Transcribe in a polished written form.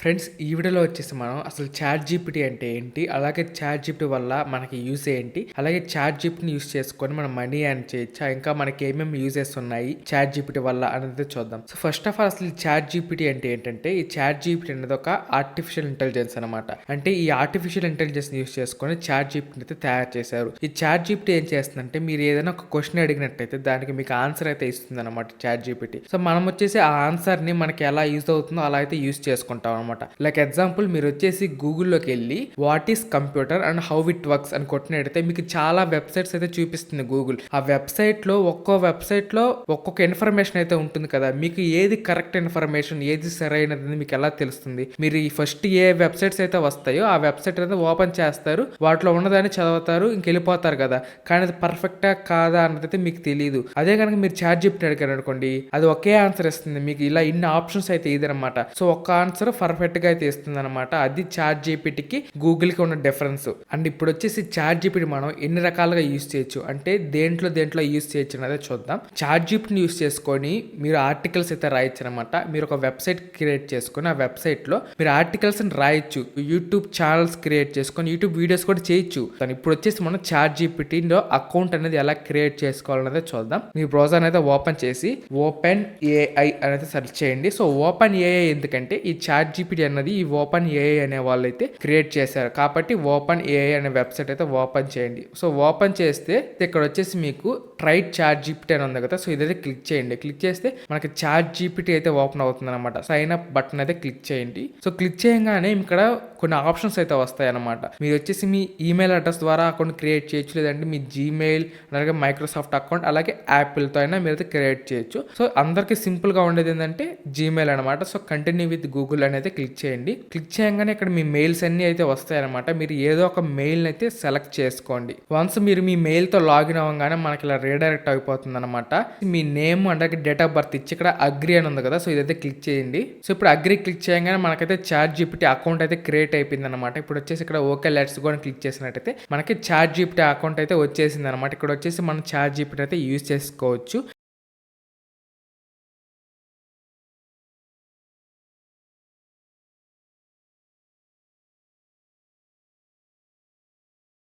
Friends ఈ వీడియోలో వచ్చేసి మనం అసలు చాట్ జీపీటీ అంటే ఏంటి, అలాగే చాట్ జీపీటీ వల్ల మనకి యూజ్ ఏంటి, అలాగే చాట్ జీపీటీని యూజ్ చేసుకొని మనం మనీ ఎర్న్ చేయొచ్చా, ఇంకా మనకి ఏమేమి యూజెస్ ఉన్నాయి చాట్ జీపీటీ వల్ల అనేది చూద్దాం. సో ఫస్ట్ ఆఫ్ ఆల్ అసలు చాట్ జీపీటీ అంటే ఏంటంటే, ఈ చాట్ జీపీటీ అనేది ఒక ఆర్టిఫిషియల్ ఇంటెలిజెన్స్ అనమాట. అంటే ఈ ఆర్టిఫిషియల్ ఇంటెలిజెన్స్ యూజ్ చేసుకొని చాట్ జీపీటీ అయితే తయారు చేశారు. ఈ చాట్ జీపీటీ ఏం చేస్తుందంటే, మీరు ఏదైనా ఒక క్వశ్చన్ అడిగినట్టయితే దానికి మీకు ఆన్సర్ అయితే ఇస్తుంది అనమాట చాట్ జీపీటీ. సో మనం వచ్చేసి ఆ ఆన్సర్ ని మనకి ఎలా యూజ్ అవుతుందో అలా అయితే యూజ్ చేసుకుంటాం అనమాట. లైక్ ఎగ్జాంపుల్, మీరు వచ్చేసి గూగుల్లోకి వెళ్ళి what is computer and how it works అని కొట్టినట్టయితే మీకు చాలా వెబ్సైట్స్ అయితే చూపిస్తుంది గూగుల్. ఆ వెబ్సైట్ లో ఒక్కో వెబ్సైట్ లో ఒక్కొక్క ఇన్ఫర్మేషన్ అయితే ఉంటుంది కదా, మీకు ఏది కరెక్ట్ ఇన్ఫర్మేషన్, ఏది సరైనది మీకు ఎలా తెలుస్తుంది? మీరు ఈ ఫస్ట్ ఏ వెబ్సైట్స్ అయితే వస్తాయో ఆ వెబ్సైట్ అయితే ఓపెన్ చేస్తారు, వాటిలో ఉన్నదాన్ని చదువుతారు, ఇంకెళ్ళిపోతారు కదా. కానీ అది పర్ఫెక్టా కాదా అన్నది అయితే మీకు తెలియదు. అదే కనుక మీరు చాట్ జీపీటీ అడిగారు అనుకోండి, అది ఒకే ఆన్సర్ ఇస్తుంది మీకు. ఇలా ఇన్ని ఆప్షన్స్ అయితే ఇదనమాట. సో ఒక్క ఆన్సర్ పర్ఫెక్ట్ గా అయితే ఇస్తుంది అనమాట. అది చాట్ జీపీటీకి గూగుల్ కి ఉన్న డిఫరెన్స్. అండ్ ఇప్పుడు వచ్చేసి చాట్ జీపీటీ మనం ఎన్ని రకాలుగా యూజ్ చేయొచ్చు అంటే, దేంట్లో యూజ్ చేయొచ్చు అనేది చూద్దాం. చాట్ జీపీటీని యూజ్ చేసుకొని మీరు ఆర్టికల్స్ అయితే రాయొచ్చు అనమాట. మీరు ఒక వెబ్సైట్ క్రియేట్ చేసుకొని ఆ వెబ్సైట్ లో మీరు ఆర్టికల్స్ రాయొచ్చు. యూట్యూబ్ ఛానల్స్ క్రియేట్ చేసుకొని యూట్యూబ్ వీడియోస్ కూడా చేయొచ్చు. కానీ ఇప్పుడు వచ్చేసి మనం చాట్ జీపీటీలో అకౌంట్ అనేది ఎలా క్రియేట్ చేసుకోవాలనేది చూద్దాం. మీ బ్రౌజర్ అయితే ఓపెన్ చేసి ఓపెన్ ఏఐ అనేది సెర్చ్ చేయండి. సో ఓపెన్ ఏఐ ఎందుకంటే, ఈ చాట్ జీపీటీ అన్నది ఈ ఓపెన్ ఏఐ అనే వాళ్ళు అయితే క్రియేట్ చేశారు కాబట్టి ఓపెన్ ఏఐ అనే వెబ్సైట్ అయితే ఓపెన్ చేయండి. సో ఓపెన్ చేస్తే ఇక్కడ వచ్చేసి మీకు ట్రై చాట్ జీపీటీ అని ఉంది కదా, సో ఇదైతే క్లిక్ చేయండి. క్లిక్ చేస్తే మనకి చాట్ జీపీటీ అయితే ఓపెన్ అవుతుంది అనమాట. సైన్ అప్ బటన్ అయితే క్లిక్ చేయండి. సో క్లిక్ చేయగానే ఇక్కడ కొన్ని ఆప్షన్స్ అయితే వస్తాయి అనమాట. మీరు వచ్చేసి మీ ఈమెయిల్ అడ్రస్ ద్వారా అకౌంట్ క్రియేట్ చేయొచ్చు, లేదంటే మీ జీమెయిల్, అలాగే మైక్రోసాఫ్ట్ అకౌంట్, అలాగే యాపిల్తో అయినా మీరు అయితే క్రియేట్ చేయొచ్చు. సో అందరికి సింపుల్ గా ఉండేది ఏంటంటే జీమెయిల్ అనమాట. సో కంటిన్యూ విత్ గూగుల్ అనేది క్లిక్ చేయండి. క్లిక్ చేయగానే ఇక్కడ మీ మెయిల్స్ అన్ని అయితే వస్తాయి అనమాట. మీరు ఏదో ఒక మెయిల్ అయితే సెలెక్ట్ చేసుకోండి. వన్స్ మీరు మీ మెయిల్ తో లాగిన్ అవ్వగానే మనకి ఇలా రీడైరెక్ట్ అయిపోతుంది అనమాట. మీ name and date of birth ఇచ్చి ఇక్కడ అగ్రి అని ఉంది కదా, సో ఇదైతే క్లిక్ చేయండి. సో ఇప్పుడు అగ్రి క్లిక్ చేయగానే మనకైతే చాట్ జీపీటీ అకౌంట్ అయితే క్రియేట్ అయిపోయింది అనమాట. ఇప్పుడు వచ్చేసి ఇక్కడ ఓకే లెట్స్ గో అని క్లిక్ చేసినట్టయితే మనకి చాట్ జీపీటీ అకౌంట్ అయితే వచ్చేసింది అనమాట. ఇక్కడ వచ్చేసి మనం చాట్ జీపీటీ అయితే యూజ్ చేసుకోవచ్చు.